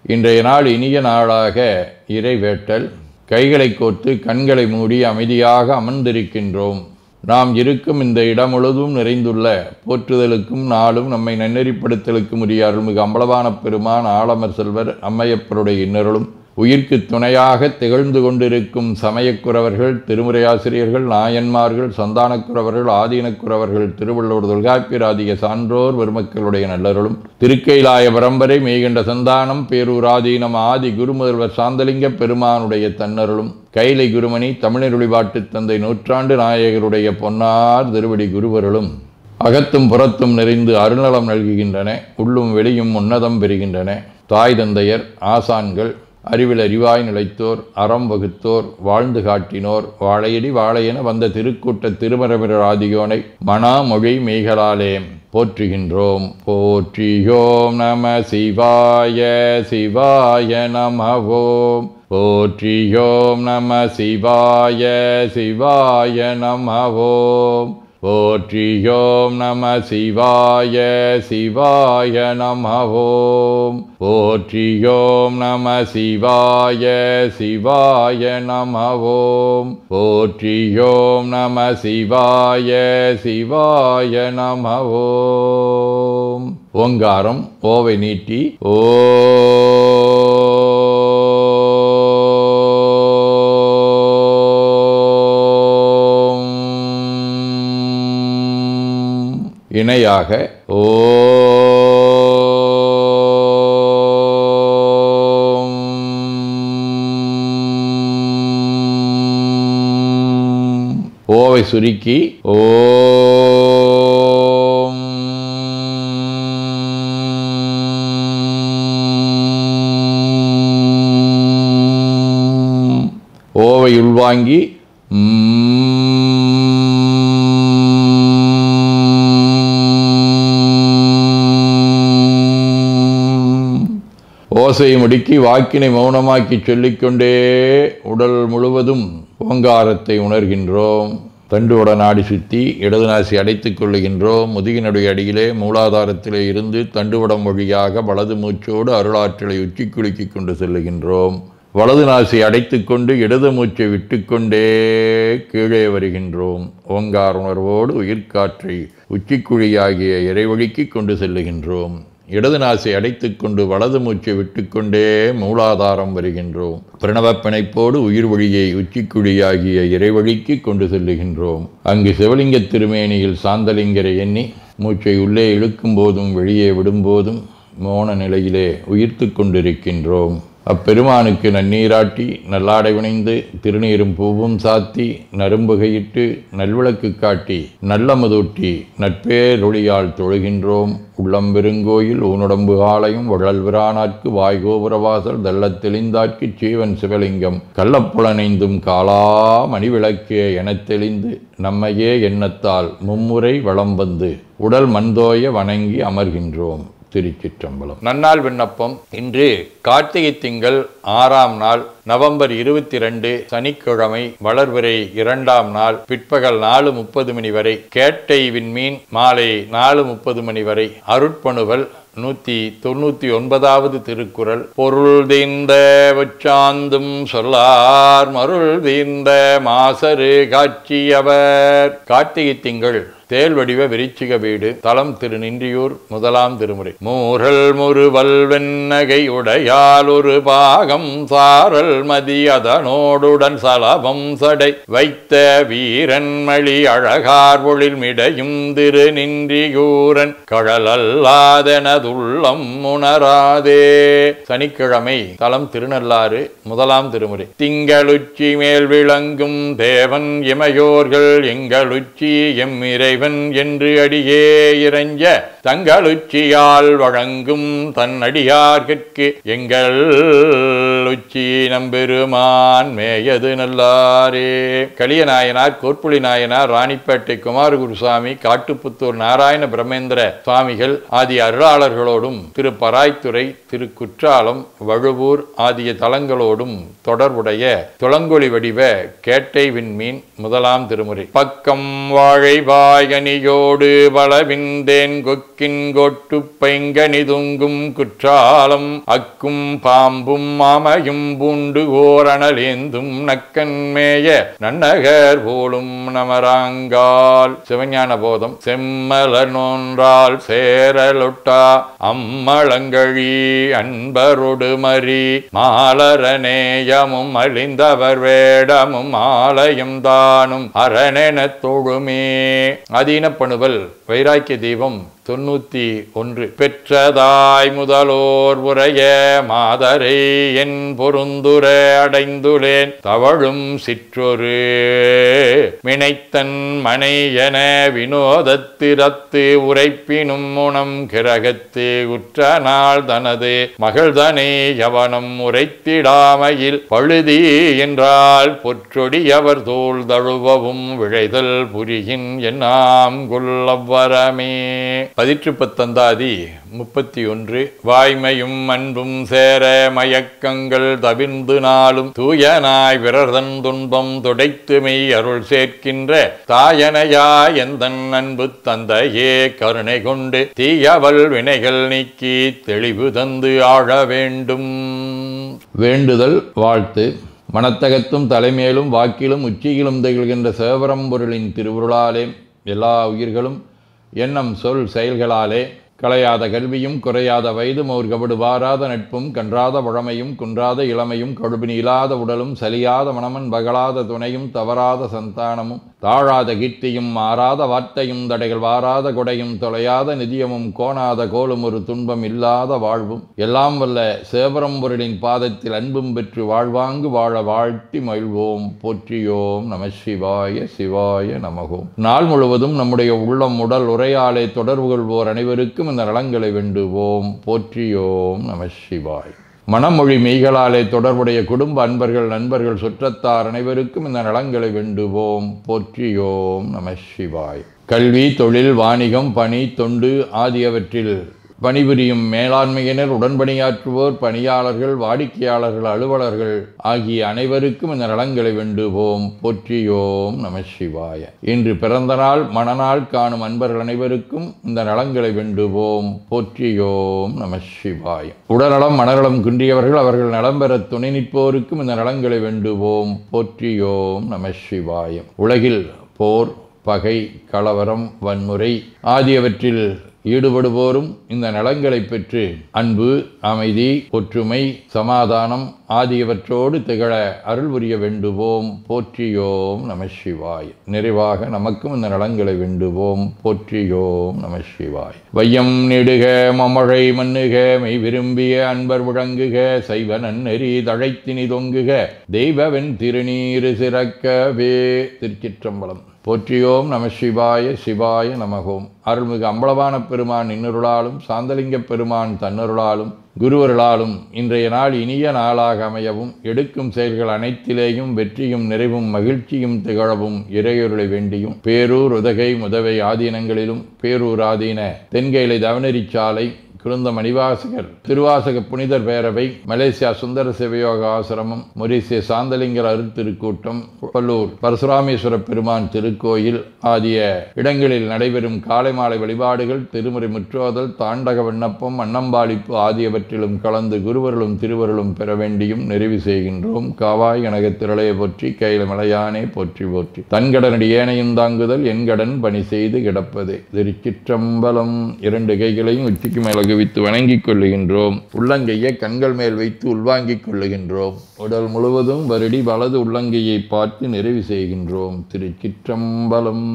இன்றைய நாள் இனிய நாளாக இறைவேட்டல். கைகளை கோர்த்து கண்களை மூடி அமைதியாக அமர்ந்திருக்கின்றோம். நாம் இருக்கும் இந்த இடம் முழுதும் நிறைந்துள்ள போற்றுதலுக்கும் நாளும் நம்மை நன்னெறிப்படுத்தலுக்கும் உரிய அருள்மிகு அம்பலவான பெருமான் ஆலமர் செல்வர் அம்மையப்பருடைய இன்னருளும் உயிர்க்கு துணையாக திகழ்ந்து கொண்டிருக்கும் சமயக்குறவர்கள், திருமுறையாசிரியர்கள், நாயன்மார்கள், சந்தானக்குறவர்கள், ஆதீனக்குறவர்கள், திருவள்ளுவர் தொல்காப்பியராதிய சான்றோர் பெருமக்களுடைய நல்லருளும் திருக்கைலாய பரம்பரை மெய்கண்ட சந்தானம் பேரூராதீனம் ஆதி குருமுதல்வர் சாந்தலிங்க பெருமானுடைய தன்னருளும் கைலை குருமணி தமிழருளிபாட்டு தந்தை நூற்றாண்டு நாயகருடைய பொன்னார் திருவடி குருவருளும் அகத்தும் புறத்தும் நிறைந்து அருள்நலம் நல்குகின்றன. உள்ளும் வெளியும் உன்னதம் பெறுகின்றன. தாய் தந்தையர், ஆசான்கள், அறிவில் அறிவாய் நிலைத்தோர், அறம் வகுத்தோர், வாழ்ந்து காட்டினோர், வாழையடி வாழையென வந்த திருக்கூட்ட திருமரபிரர் ஆதியோனை மனாமொழி மெய்களாலே போற்றுகின்றோம். போற்றியோம் நம சிவாய சிவாய நமவோம். போற்றியோம் நம சிவாய சிவாய நமவோம். போற்றியோம் நம சிவாய சிவாய நமவோம். போற்றியோம் நம சிவாய சிவாய நமவோம். போற்றியோம் நம சிவாய சிவாய நமவோம். ஓங்காரம் ஓவை நீட்டி ஓ இணையாக ஓம். ஓவை சுருக்கி ஓம். ஓவை உள்வாங்கி ஓசையை முடுக்கி வாக்கினை மௌனமாக்கி சொல்லிக்கொண்டே உடல் முழுவதும் ஓங்காரத்தை உணர்கின்றோம். தண்டுவட நாடி சுற்றி இடது நாசி அடைத்துக் கொள்ளுகின்றோம். முதுகினுடைய அடியிலே மூலாதாரத்திலே இருந்து தண்டுவடம் வழியாக வலது மூச்சோடு அருளாற்றலை உச்சி குலுக்கி கொண்டு செல்லுகின்றோம். வலது நாசி அடைத்து கொண்டு இடது மூச்சை விட்டுக்கொண்டே கீழே வருகின்றோம். ஓங்கார உணர்வோடு உயிர்காற்றை உச்சிக்குழியாகிய இறைவழிக்கு கொண்டு செல்லுகின்றோம். இடது நாசை அடைத்து கொண்டு வலது மூச்சை விட்டுக்கொண்டே மூலாதாரம் வருகின்றோம். பிரணவ பிணைப்போடு உயிர் வழியை உச்சிக்குழியாகிய இறைவழிக்கு கொண்டு செல்லுகின்றோம். அங்கு சிவலிங்க திருமேனியில் சாந்தலிங்கரை எண்ணி மூச்சை உள்ளே இழுக்கும் போதும் வெளியே விடும்போதும் மோன நிலையிலே உயிர்த்து கொண்டிருக்கின்றோம். அப்பெருமானுக்கு நன்னீராட்டி நல்லாடை வினைந்து திருநீரும் பூவும் சாத்தி நரும்புகையிட்டு நல்விளக்கு காட்டி நல்லமுதூட்டி நட்பேரொளியால் தொழுகின்றோம். உள்ளம்பெருங்கோயில் ஊனுடம்பு ஆலயம் வள்ளல்விரானாற்கு வாய்கோபுரவாசல் தள்ளத் தெளிந்தாற்கு சீவன் சிவலிங்கம் கள்ளப்புலனைந்தும் காலா மணிவிளக்கே எனத் தெளிந்து நம்மையே எண்ணத்தால் மும்முறை வளம் வந்து உடல் மண்தோய வணங்கி அமர்கின்றோம். திருச்சிற்றம்பலம். நன்னாள் விண்ணப்பம். இன்று கார்த்திகை திங்கள் 6ஆம் நாள், நவம்பர் 22 சனிக்கிழமை, வளர்விரை 2ஆம் நாள், பிற்பகல் 4:30 மணி வரை, கேட்டை விண்மீன் மாலை 4:30 மணி வரை, அருட்பணுவல் 199வது திருக்குறள். பொருள் தீர்ந்த வச்சாந்தும் சொல்லார் மருள் தீர்ந்த மாசரு காட்சியவர். கார்த்திகை திங்கள் தேல் வடிவ விருச்சிக வீடு. தலம் திருநின்றியூர். முதலாம் திருமுறை. மூரல் முறுவல் வெண்ணகை உடையால் ஒரு பாகம் சாரல் மதி அதனோடுடன் சலபம் சடை வைத்த வீரன் மழி அழகார் பொழில் மிடையும் திருநின்றியூரன் கழலல்லாதெனதுள்ளம் உணராதே. சனிக்கிழமை. தலம் திருநள்ளாறு. முதலாம் திருமுறை. திங்களுச்சி மேல் விளங்கும் தேவன் இமையோர்கள் எங்களுச்சி எம்மிரை என்று அடியே இறைஞ்ச தங்களுச்சியால் வழங்கும் தன் அடியார்கட்கு எங்கள் உச்சி நம்பெருமான் மேயது நல்லாரே. கலிய நாயனார், கோற்புலி நாயனார், ராணிப்பேட்டை குமாரகுருசாமி, காட்டுப்புத்தூர் நாராயண பிரமேந்திர சுவாமிகள் ஆகிய அருளாளர்களோடும் திரு பராய்த்துறை, திரு குற்றாலம், வழுவூர் ஆகிய தலங்களோடும் தொடர்புடைய துளங்கொளி வடிவ கேட்டை விண்மீன். முதலாம் திருமுறை. பக்கம் வாழை வாய் வாயணியோடு பலவிந்தேன் கொக்கின் கொட்டு பைங்கனி துங்கும் குற்றாலம் அக்கும் பாம்பும் மாமையும் பூண்டு ஓரணலேந்தும் நக்கன்மேய நன்னகர் போலும் நமராங்கால். சிவஞான போதம். செம்மலர் நோன்றால் சேரலொட்டா அம்மளங்கழி அன்பரொடு மறி மாலரநேயமும் அழிந்தவர் வேடமும் ஆலயம் தானும் அரணெனத் தொழுமே. அதீனப்பணுவல் வைராக்கிய தீபம் 91. பெற்றதாய் முதலோர் உரைய மாதரை என் பொருந்துர அடைந்துளேன் தவழும் சிற்றொரு மினைத்தன் மனை என வினோதத்திரத்து உரைப்பினும் முனம் கிரகத்து உற்ற நாள் தனது மகள்தனை யவனம் உரைத்திடாமையில் பழுதி என்றால் பொற்றொடியவர் தோல் தழுவவும் விழைதல் புரியின் என்னாம் கொல்லவரமே. 18 31. வாய்மையும் அன்பும் சேர மயக்கங்கள் தவிர்ந்து நாளும் தூயனாய் விரர்தன் துன்பம் துடைத்துமை அருள் சேர்க்கின்ற தாயனையா எந்தன் அன்பு தந்தையே கருணை கொண்டு தீயவள் வினைகள் நீக்கி தெளிவு தந்து ஆழ வேண்டும். வேண்டுதல் வாழ்த்து. மனத்தகத்தும் தலைமேலும் வாக்கிலும் உச்சியிலும் திகழ்கின்ற சிவபரம்பொருளின் திருவுருளாலே எல்லா உயிர்களும் எண்ணம் சொல் செயல்களாலே களையாத கல்வியும் குறையாத வயதும் ஒரு கபடு வாராத நட்பும் கன்றாத பழமையும் குன்றாத இளமையும் கடுபினி இல்லாத உடலும் சலியாத மனமன் பகலாத துணையும் தவறாத சந்தானமும் தாழாத கீர்த்தியும் மாறாத வார்த்தையும் தடைகள் வாராத கொடையும் தொலையாத நிதியமும் கோணாத கோலும் ஒரு துன்பம் இல்லாத வாழ்வும் எல்லாம் வல்ல சிவபரம்பொருளின் பாதத்தில் அன்பும் பெற்று வாழ்வாங்கு வாழ வாழ்த்தி மகிழ்வோம். போற்றியோம் நம சிவாய சிவாய நமகோம். நாள் முழுவதும் நம்முடைய உள்ளம் உடல் உரையாலே தொடர்பு கொள்வோர் அனைவருக்கும் இந்த நலங்களை வேண்டுவோம். போற்றியோம் நம சிவாய். மனமொழி மெய்களாலே தொடர்புடைய குடும்ப அன்பர்கள் நண்பர்கள் சுற்றத்தார் அனைவருக்கும் இந்த நலங்களை வேண்டுவோம். போற்றியோம் நம சிவாய். கல்வி தொழில் வாணிகம் பணி தொண்டு ஆகியவற்றில் பணிபுரியும் மேலாண்மையினர் உடன்பணியாற்றுவோர் பணியாளர்கள் வாடிக்கையாளர்கள் அலுவலர்கள் ஆகிய அனைவருக்கும் இந்த நலங்களை வேண்டுவோம். போற்றியோம் நம சிவாய. இன்று பிறந்த நாள் மணநாள் காணும் அன்பர்கள் அனைவருக்கும் இந்த நலங்களை வேண்டுவோம். போற்றியோம் நம சிவாய. உடல்நலம் மனநலம் குன்றியவர்கள் அவர்கள் நலம் பெற துணை நிற்போருக்கும் இந்த நலங்களை வேண்டுவோம். போற்றியோம் நம சிவாய. உலகில் போர் பகை கலவரம் வன்முறை ஆகியவற்றில் ஈடுபடுவோரும் இந்த நலங்களை பெற்று அன்பு அமைதி ஒற்றுமை சமாதானம் ஆகியவற்றோடு திகழ அருள் புரிய வேண்டுவோம். போற்றியோம் நம சிவாய். நிறைவாக நமக்கும் இந்த நலங்களை வேண்டுவோம். போற்றியோம் நம சிவாய். வையம் நெடுக மமழை மண்ணுக மெய் விரும்பிய அன்பர் முழங்குக சைவ நன்னெறி தழைத்தினி தொங்குக தெய்வவென் திருநீரு சிறக்கவே. திருச்சிற்றம்பலம். போற்றியோம் நம சிவாய சிவாய நமகோம். அருள்மிகு அம்பலவான பெருமான் இன்னருளாலும் சாந்தலிங்க பெருமான் தன்னருளாலும் குருவருளாலும் இன்றைய நாள் இனிய நாளாக அமையவும் எடுக்கும் செயல்கள் அனைத்திலேயும் வெற்றியும் நிறைவும் மகிழ்ச்சியும் திகழவும் இறையொருளை வேண்டியும் பேரூர் உதகை முதவை ஆதீனங்களிலும் பேரூர் ஆதீன தென்கைலை தவனரிச்சாலை குருந்த மணிவாசகர் திருவாசக புனிதர் பேரவை மலேசியா சுந்தர சிவயோக ஆசிரமம் மொரீசிய சாந்தலிங்கர் அருத்திருக்கூட்டம் பல்லூர் பரசுராமேஸ்வர பெருமான் திருக்கோயில் ஆகிய இடங்களில் நடைபெறும் காலை மாலை வழிபாடுகள் திருமுறை முற்றோதல் தாண்டக விண்ணப்பம் அன்னம்பாளிப்பு ஆகியவற்றிலும் கலந்து குருவர்களும் திருவருளும் பெற வேண்டியும் நிறைவு செய்கின்றோம். காவாய் கனகத் திரளைய போற்றி கையில மலையானே போற்றி போற்றி தன்கடனடி ஏனையும் தாங்குதல் என்கடன் பணி செய்து கிடப்பதே. திருச்சிற்றம்பலம். 2 கைகளையும் உச்சிக்கு மேல வைத்து வணங்கிக் கொள்ளுகின்றோம். உள்ளங்கையை கண்கள் மேல் வைத்து உள்வாங்கிக் கொள்ளுகின்றோம். உடல் முழுவதும் வருடி வலது உள்ளங்கையை பார்த்து நிறைவு செய்கின்றோம். திருச்சிற்றம்பலம்.